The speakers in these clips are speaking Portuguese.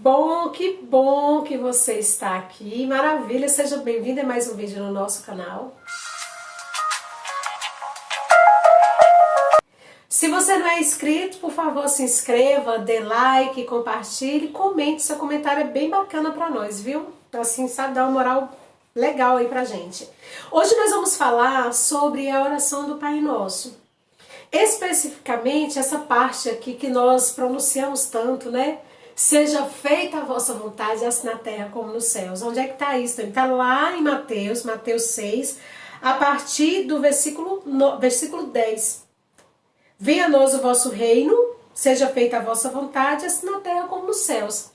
Que bom que você está aqui. Maravilha, seja bem-vindo a mais um vídeo no nosso canal. Se você não é inscrito, por favor, se inscreva, dê like, compartilhe, comente. Seu comentário é bem bacana para nós, viu? Assim, sabe, dá uma moral legal aí pra gente. Hoje nós vamos falar sobre a oração do Pai Nosso. Especificamente essa parte aqui que nós pronunciamos tanto, né? Seja feita a vossa vontade, assim na terra como nos céus. Onde é que está isso? Está lá em Mateus 6, a partir do versículo 10. Venha a nós o vosso reino, seja feita a vossa vontade, assim na terra como nos céus.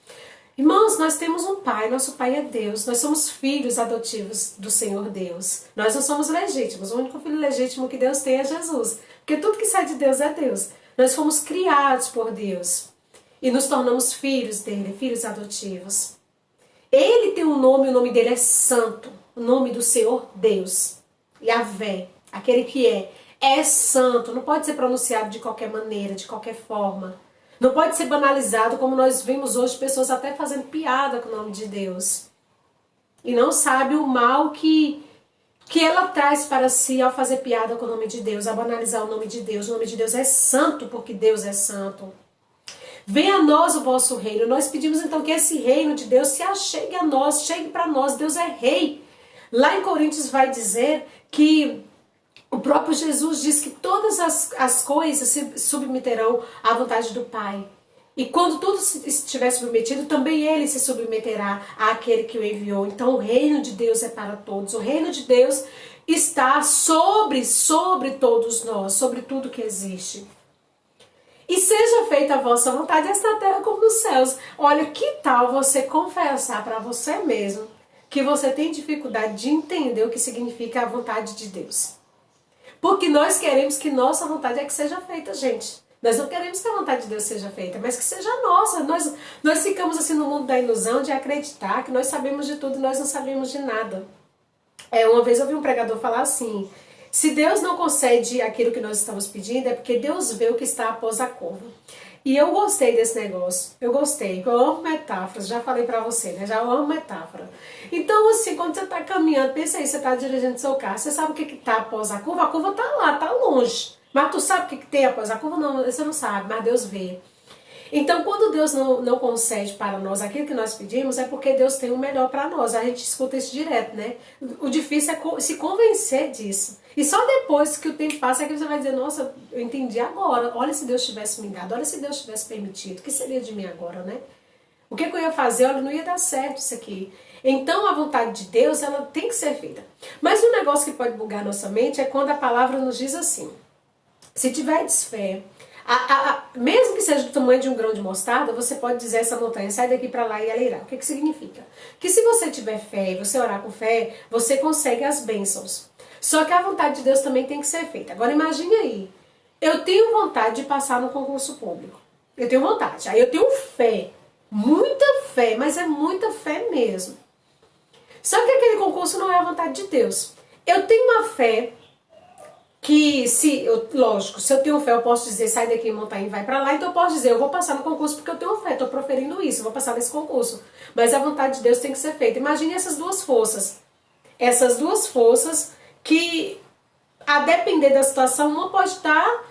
Irmãos, nós temos um Pai, nosso Pai é Deus, nós somos filhos adotivos do Senhor Deus. Nós não somos legítimos, o único filho legítimo que Deus tem é Jesus. Porque tudo que sai de Deus é Deus. Nós fomos criados por Deus e nos tornamos filhos dele, filhos adotivos. Ele tem um nome, o nome dele é Santo, o nome do Senhor Deus. Yahvé, aquele que é santo, não pode ser pronunciado de qualquer maneira, de qualquer forma. Não pode ser banalizado, como nós vimos hoje, pessoas até fazendo piada com o nome de Deus. E não sabe o mal que ela traz para si ao fazer piada com o nome de Deus, a banalizar o nome de Deus. O nome de Deus é santo porque Deus é santo. Venha a nós o vosso reino. Nós pedimos então que esse reino de Deus se achegue a nós, chegue para nós. Deus é rei. Lá em Coríntios vai dizer que o próprio Jesus diz que todas as coisas se submeterão à vontade do Pai. E quando tudo estiver submetido, também ele se submeterá àquele que o enviou. Então o reino de Deus é para todos. O reino de Deus está sobre todos nós, sobre tudo que existe. E seja feita a vossa vontade, assim na terra como nos céus. Olha, que tal você confessar para você mesmo que você tem dificuldade de entender o que significa a vontade de Deus? Porque nós queremos que nossa vontade é que seja feita, gente. Nós não queremos que a vontade de Deus seja feita, mas que seja nossa. Nós ficamos assim no mundo da ilusão de acreditar que nós sabemos de tudo e nós não sabemos de nada. Uma vez eu ouvi um pregador falar assim: se Deus não concede aquilo que nós estamos pedindo, é porque Deus vê o que está após a curva. E eu gostei desse negócio. Eu amo metáforas, já falei pra você, né? Já amo metáfora. Então, assim, quando você tá caminhando, pensa aí, você tá dirigindo seu carro, você sabe o que tá após a curva? A curva tá lá, tá longe. Mas tu sabe o que tem após a curva? Não, você não sabe, mas Deus vê. Então, quando Deus não concede para nós aquilo que nós pedimos, é porque Deus tem o melhor para nós. A gente escuta isso direto, né? O difícil é se convencer disso. E só depois que o tempo passa é que você vai dizer: nossa, eu entendi agora. Olha, se Deus tivesse me dado, olha, se Deus tivesse permitido, o que seria de mim agora, né? O que eu ia fazer? Olha, não ia dar certo isso aqui. Então, a vontade de Deus, ela tem que ser feita. Mas um negócio que pode bugar nossa mente é quando a palavra nos diz assim: se tiverdes fé, mesmo que seja do tamanho de um grão de mostarda, você pode dizer a essa montanha: sai daqui para lá e ela irá. O que significa? Que se você tiver fé e você orar com fé, você consegue as bênçãos. Só que a vontade de Deus também tem que ser feita. Agora imagine aí, eu tenho vontade de passar no concurso público. Eu tenho vontade. Aí eu tenho fé, muita fé, mas é muita fé mesmo. Só que aquele concurso não é a vontade de Deus. Eu tenho uma fé que, lógico, se eu tenho fé, eu posso dizer: sai daqui, montanha, e vai pra lá. Então eu posso dizer: eu vou passar no concurso porque eu tenho fé, estou proferindo isso, eu vou passar nesse concurso. Mas a vontade de Deus tem que ser feita. Imagine essas duas forças. Essas duas forças que, a depender da situação, uma pode estar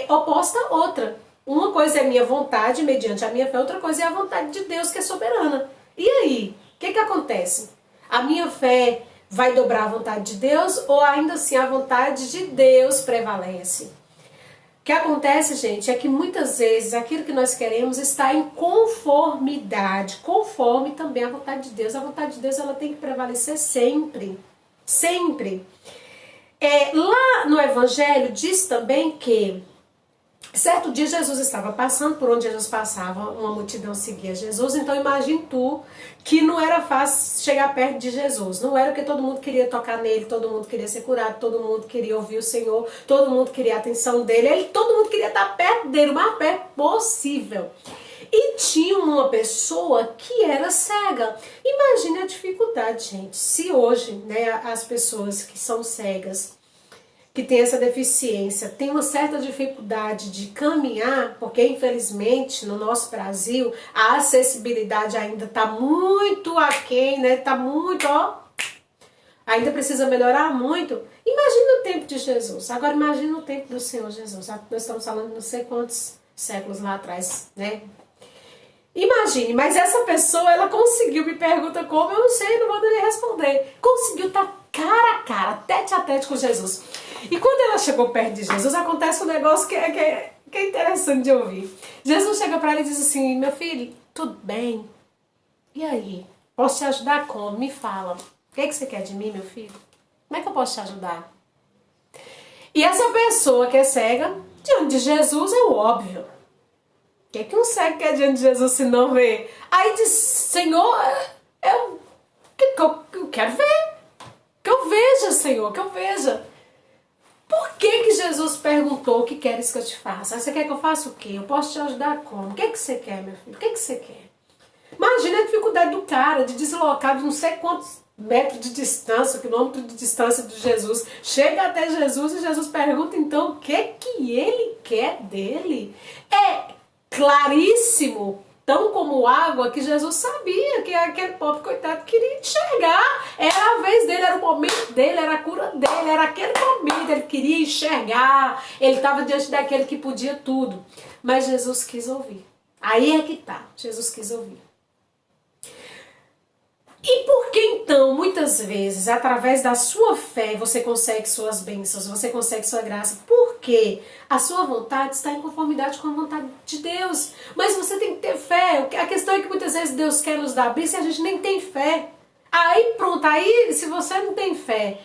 oposta à outra. Uma coisa é a minha vontade, mediante a minha fé, outra coisa é a vontade de Deus, que é soberana. E aí, o que acontece? A minha fé vai dobrar a vontade de Deus, ou ainda assim a vontade de Deus prevalece? O que acontece, gente, é que muitas vezes aquilo que nós queremos está em conformidade, conforme também a vontade de Deus. A vontade de Deus, ela tem que prevalecer sempre, sempre. Lá no Evangelho diz também que certo dia Jesus estava passando, por onde Jesus passava, uma multidão seguia Jesus. Então imagine tu que não era fácil chegar perto de Jesus. Não era porque todo mundo queria tocar nele, todo mundo queria ser curado, todo mundo queria ouvir o Senhor, todo mundo queria a atenção dele, todo mundo queria estar perto dele, o mais perto possível. E tinha uma pessoa que era cega. Imagine a dificuldade, gente. Se hoje, né, as pessoas que são cegas, que tem essa deficiência tem uma certa dificuldade de caminhar, porque infelizmente no nosso Brasil a acessibilidade ainda está muito aquém, né? Está muito, ainda precisa melhorar muito. Imagina o tempo de Jesus. Agora imagina o tempo do Senhor Jesus. Nós estamos falando de não sei quantos séculos lá atrás, né? Imagine, mas essa pessoa, ela conseguiu, me pergunta como, eu não sei, não vou nem responder. Conseguiu estar cara a cara, tete a tete com Jesus. E quando ela chegou perto de Jesus, acontece um negócio que é interessante de ouvir. Jesus chega para ela e diz assim: meu filho, tudo bem? E aí? Posso te ajudar como? Me fala. O que você quer de mim, meu filho? Como é que eu posso te ajudar? E essa pessoa que é cega, diante de Jesus, é o óbvio. O que um cego quer diante de Jesus se não vê? Aí diz: Senhor, eu quero ver. Que eu veja, Senhor, que eu veja. Por que Jesus perguntou: o que queres que eu te faça? Você quer que eu faça o quê? Eu posso te ajudar como? O que você quer, meu filho? O que você quer? Imagina a dificuldade do cara de deslocar de não sei quantos metros de distância, quilômetros de distância de Jesus. Chega até Jesus e Jesus pergunta então o que ele quer dele. É claríssimo, tão como água, que Jesus sabia que aquele pobre coitado queria enxergar. Era a vez dele, era o momento dele, era a cura dele, era aquele momento, ele queria enxergar, ele estava diante daquele que podia tudo. Mas Jesus quis ouvir. Aí é que tá, Jesus quis ouvir. E por que então, muitas vezes, através da sua fé, você consegue suas bênçãos, você consegue sua graça? Porque a sua vontade está em conformidade com a vontade de Deus. Mas você tem que ter fé. A questão é que muitas vezes Deus quer nos dar a bênção e a gente nem tem fé. Aí pronto, aí se você não tem fé,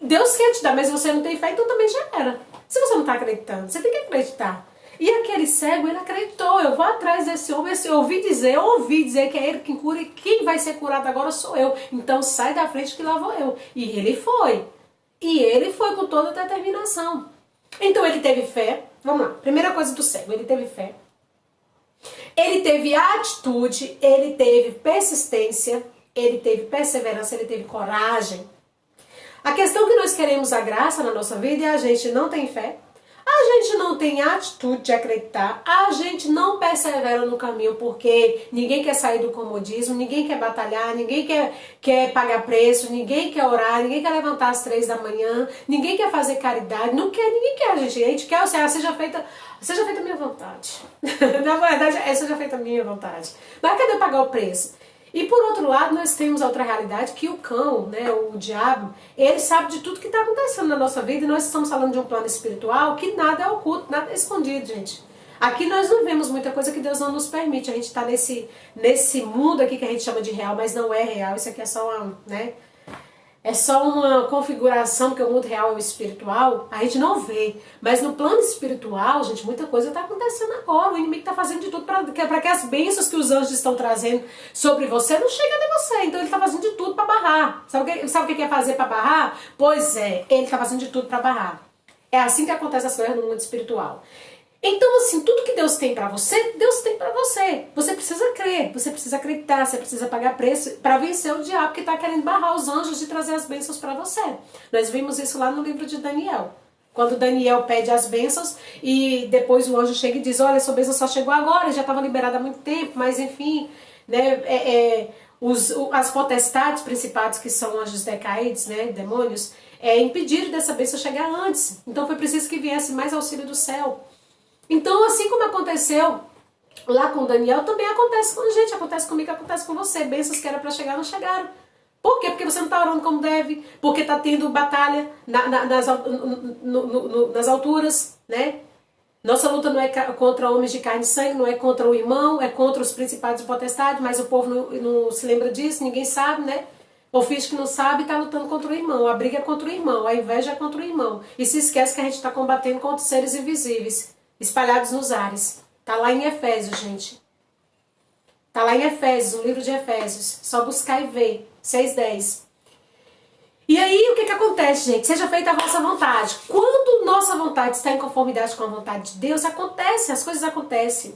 Deus quer te dar, mas você não tem fé, então também já era. Se você não está acreditando, você tem que acreditar. E aquele cego, ele acreditou: eu vou atrás desse homem, eu ouvi dizer que é ele quem cura e quem vai ser curado agora sou eu. Então sai da frente que lá vou eu. E ele foi. E ele foi com toda a determinação. Então ele teve fé. Vamos lá, primeira coisa do cego, ele teve fé. Ele teve atitude, ele teve persistência, ele teve perseverança, ele teve coragem. A questão é que nós queremos a graça na nossa vida e a gente não tem fé. A gente não tem atitude de acreditar, a gente não persevera no caminho porque ninguém quer sair do comodismo, ninguém quer batalhar, ninguém quer pagar preço, ninguém quer orar, ninguém quer levantar às 3 da manhã, ninguém quer fazer caridade, ninguém quer, a gente quer, ou seja, seja feita a minha vontade. Na verdade, seja feita a minha vontade. Mas cadê pagar o preço? E por outro lado, nós temos a outra realidade que o cão, né, o diabo, ele sabe de tudo que está acontecendo na nossa vida e nós estamos falando de um plano espiritual que nada é oculto, nada é escondido, gente. Aqui nós não vemos muita coisa que Deus não nos permite. A gente está nesse mundo aqui que a gente chama de real, mas não é real. Isso aqui é só uma, né? É só uma configuração, porque o mundo real é o espiritual, a gente não vê. Mas no plano espiritual, gente, muita coisa está acontecendo agora. O inimigo está fazendo de tudo para que as bênçãos que os anjos estão trazendo sobre você não cheguem até você. Então ele está fazendo de tudo para barrar. Sabe o que é fazer para barrar? Pois é, ele está fazendo de tudo para barrar. É assim que acontece as coisas no mundo espiritual. Então, assim, tudo que Deus tem pra você, Deus tem pra você. Você precisa crer, você precisa acreditar, você precisa pagar preço para vencer o diabo que está querendo barrar os anjos de trazer as bênçãos para você. Nós vimos isso lá no livro de Daniel. Quando Daniel pede as bênçãos e depois o anjo chega e diz: olha, sua bênção só chegou agora, já estava liberada há muito tempo, mas enfim, né, as potestades principais, que são anjos decaídos, né, demônios, impediram dessa bênção chegar antes. Então foi preciso que viesse mais auxílio do céu. Então, assim como aconteceu lá com Daniel, também acontece com a gente, acontece comigo, acontece com você. Bênçãos que era para chegar, não chegaram. Por quê? Porque você não está orando como deve, porque está tendo batalha nas alturas, né? Nossa luta não é contra homens de carne e sangue, não é contra o irmão, é contra os principados e potestades, mas o povo não se lembra disso, ninguém sabe, né? O filho que não sabe está lutando contra o irmão, a briga é contra o irmão, a inveja é contra o irmão. E se esquece que a gente está combatendo contra os seres invisíveis, espalhados nos ares. Tá lá em Efésios, gente. Tá lá em Efésios, o livro de Efésios. Só buscar e ver. 6:10. E aí, o que acontece, gente? Seja feita a vossa vontade. Quando nossa vontade está em conformidade com a vontade de Deus, acontece, as coisas acontecem.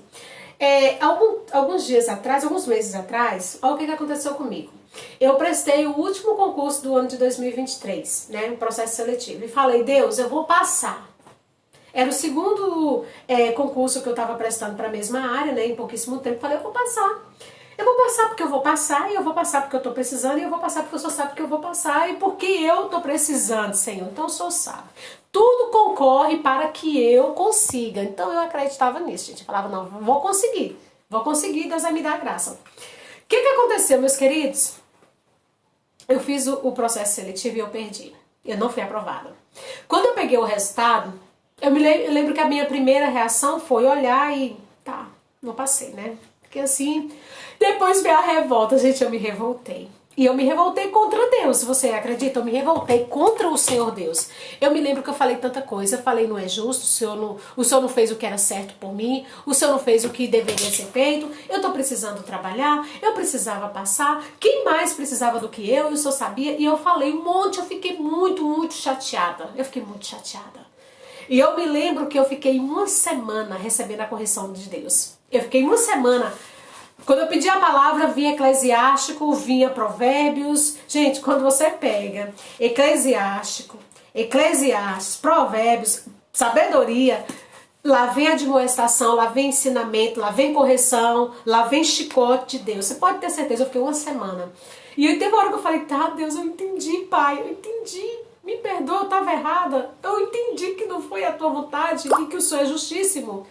Alguns dias atrás, alguns meses atrás, olha o que aconteceu comigo. Eu prestei o último concurso do ano de 2023, né, um processo seletivo, e falei, Deus, eu vou passar. Era o segundo concurso que eu estava prestando para a mesma área, né, em pouquíssimo tempo. Falei, eu vou passar. Eu vou passar porque eu vou passar, e eu vou passar porque eu estou precisando, e eu vou passar porque eu sou sábio que eu vou passar, e porque eu estou precisando, Senhor. Então eu sou sábio. Tudo concorre para que eu consiga. Então eu acreditava nisso, gente. Eu falava, não, vou conseguir, Deus vai me dar a graça. O que aconteceu, meus queridos? Eu fiz o processo seletivo e eu perdi. Eu não fui aprovada. Quando eu peguei o resultado, eu lembro que a minha primeira reação foi olhar e tá, não passei, né? Porque assim, depois veio a revolta, gente, eu me revoltei. E eu me revoltei contra Deus, você acredita? Eu me revoltei contra o Senhor Deus. Eu me lembro que eu falei tanta coisa, eu falei, não é justo, o Senhor não fez o que era certo por mim, o Senhor não fez o que deveria ser feito, eu tô precisando trabalhar, eu precisava passar, quem mais precisava do que eu, e o Senhor sabia, e eu falei um monte, eu fiquei muito chateada, E eu me lembro que eu fiquei uma semana recebendo a correção de Deus. Eu fiquei uma semana. Quando eu pedi a palavra, vinha Eclesiástico, vinha Provérbios. Gente, quando você pega Eclesiástico, Provérbios, sabedoria, lá vem admoestação, lá vem ensinamento, lá vem correção, lá vem chicote de Deus. Você pode ter certeza, eu fiquei uma semana. E aí teve uma hora que eu falei, tá, Deus, eu entendi, Pai, eu entendi. Me perdoa, eu estava errada. Eu entendi que não foi a tua vontade e que o Senhor é justíssimo.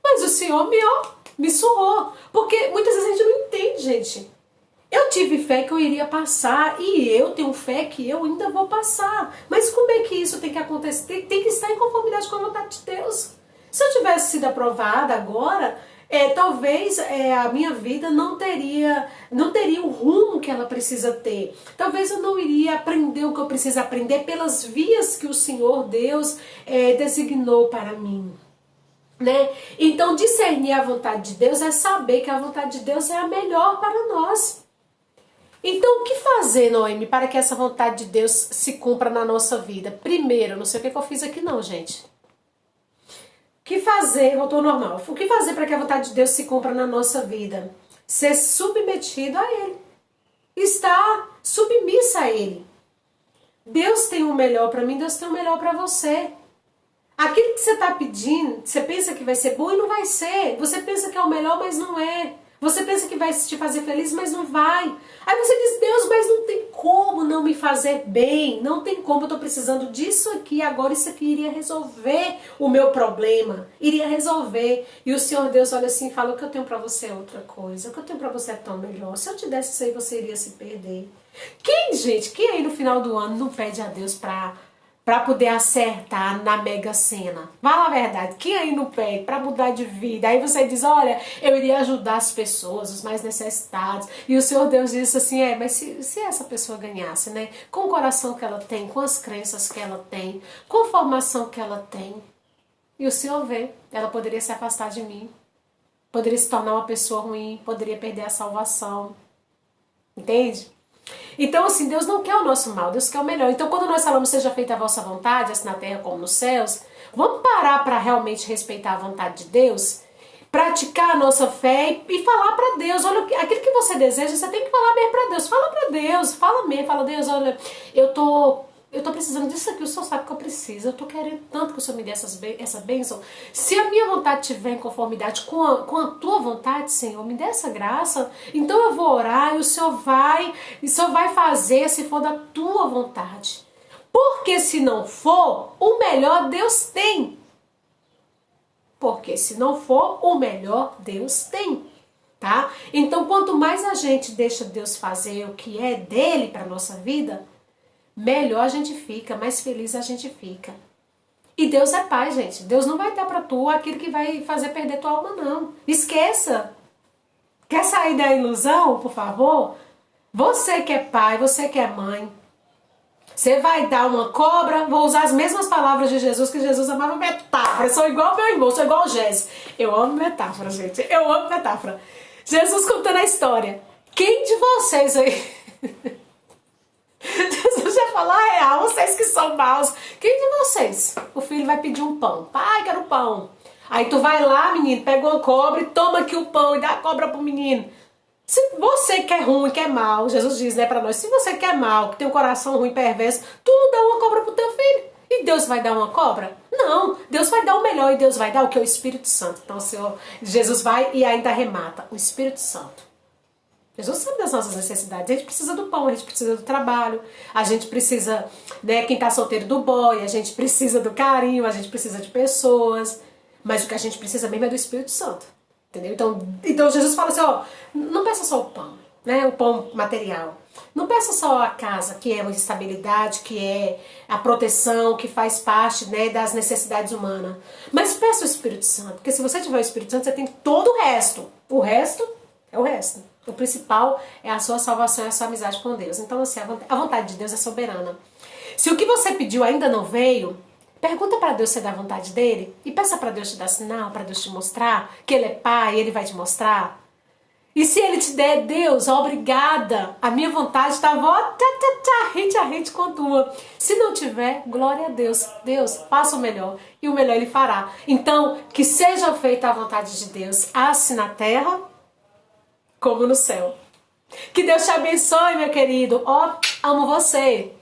Mas o Senhor me surrou. Porque muitas vezes a gente não entende, gente. Eu tive fé que eu iria passar e eu tenho fé que eu ainda vou passar. Mas como é que isso tem que acontecer? Tem que estar em conformidade com a vontade de Deus. Se eu tivesse sido aprovada agora, talvez a minha vida não teria o rumo que ela precisa ter. Talvez eu não iria aprender o que eu preciso aprender pelas vias que o Senhor Deus designou para mim. Né? Então discernir a vontade de Deus é saber que a vontade de Deus é a melhor para nós. Então o que fazer, Noemi, para que essa vontade de Deus se cumpra na nossa vida? Primeiro, não sei o que eu fiz aqui não, gente. O que fazer, voltou ao normal, o que fazer para que a vontade de Deus se cumpra na nossa vida? Ser submetido a Ele. Estar submissa a Ele. Deus tem o melhor para mim, Deus tem o melhor para você. Aquilo que você está pedindo, você pensa que vai ser bom e não vai ser. Você pensa que é o melhor, mas não é. Você pensa que vai te fazer feliz, mas não vai. Aí você diz, Deus, mas não tem como não me fazer bem. Não tem como, eu estou precisando disso aqui. Agora isso aqui iria resolver o meu problema. Iria resolver. E o Senhor Deus olha assim e fala, o que eu tenho para você é outra coisa. O que eu tenho para você é tão melhor. Se eu te desse isso aí, você iria se perder. Quem aí no final do ano não pede a Deus para poder acertar na Mega Sena? Fala a verdade, quem aí não pede para mudar de vida? Aí você diz, olha, eu iria ajudar as pessoas, os mais necessitados. E o Senhor Deus disse assim, mas se essa pessoa ganhasse, né? Com o coração que ela tem, com as crenças que ela tem, com a formação que ela tem. E o Senhor vê, ela poderia se afastar de mim. Poderia se tornar uma pessoa ruim, poderia perder a salvação. Entende? Então, assim, Deus não quer o nosso mal, Deus quer o melhor. Então, quando nós falamos, seja feita a vossa vontade, assim na terra como nos céus, vamos parar para realmente respeitar a vontade de Deus, praticar a nossa fé e falar para Deus, olha, aquilo que você deseja, você tem que falar mesmo para Deus. Fala para Deus, fala mesmo, fala, Deus, olha, eu tô precisando disso aqui, o Senhor sabe que eu preciso, eu tô querendo tanto que o Senhor me dê essa bênção. Se a minha vontade estiver em conformidade com a tua vontade, Senhor, me dê essa graça, então eu vou orar e o Senhor vai fazer se for da tua vontade. Porque se não for, o melhor Deus tem. Porque se não for, o melhor Deus tem. Tá? Então, quanto mais a gente deixa Deus fazer o que é dele para nossa vida, melhor a gente fica, mais feliz a gente fica. E Deus é pai, gente. Deus não vai dar pra tu aquilo que vai fazer perder tua alma, não. Esqueça. Quer sair da ilusão, por favor? Você que é pai, você que é mãe, você vai dar uma cobra, vou usar as mesmas palavras de Jesus, que Jesus amava metáfora. Eu sou igual meu irmão, sou igual o Gés. Eu amo metáfora, gente. Eu amo metáfora. Jesus contando a história. Quem de vocês aí... Jesus já falou a real, vocês que são maus. Quem de vocês? O filho vai pedir um pão. Pai, quero pão. Aí tu vai lá, menino, pega uma cobra e toma aqui o pão e dá a cobra pro menino. Se você quer ruim, quer mal, Jesus diz, né, pra nós, se você quer mal, que tem um coração ruim, perverso, tu não dá uma cobra pro teu filho. E Deus vai dar uma cobra? Não, Deus vai dar o melhor e Deus vai dar o que é o Espírito Santo. Então, o Senhor, Jesus vai e ainda arremata, o Espírito Santo. Jesus sabe das nossas necessidades. A gente precisa do pão, a gente precisa do trabalho, a gente precisa, né, quem tá solteiro do boy, a gente precisa do carinho, a gente precisa de pessoas. Mas o que a gente precisa mesmo é do Espírito Santo. Entendeu? Então Jesus fala assim, ó, não peça só o pão, né, o pão material. Não peça só a casa, que é a estabilidade, que é a proteção, que faz parte, né, das necessidades humanas. Mas peça o Espírito Santo, porque se você tiver o Espírito Santo, você tem todo o resto. O resto é o resto. O principal é a sua salvação e a sua amizade com Deus. Então, assim, a vontade de Deus é soberana. Se o que você pediu ainda não veio, pergunta para Deus se é da vontade dele e peça para Deus te dar sinal, para Deus te mostrar que ele é pai, ele vai te mostrar. E se ele te der, Deus, obrigada, a minha vontade estava rente com a tua. Se não tiver, glória a Deus. Deus, faça o melhor e o melhor ele fará. Então, que seja feita a vontade de Deus, assim na terra como no céu. Que Deus te abençoe, meu querido. Ó, amo você.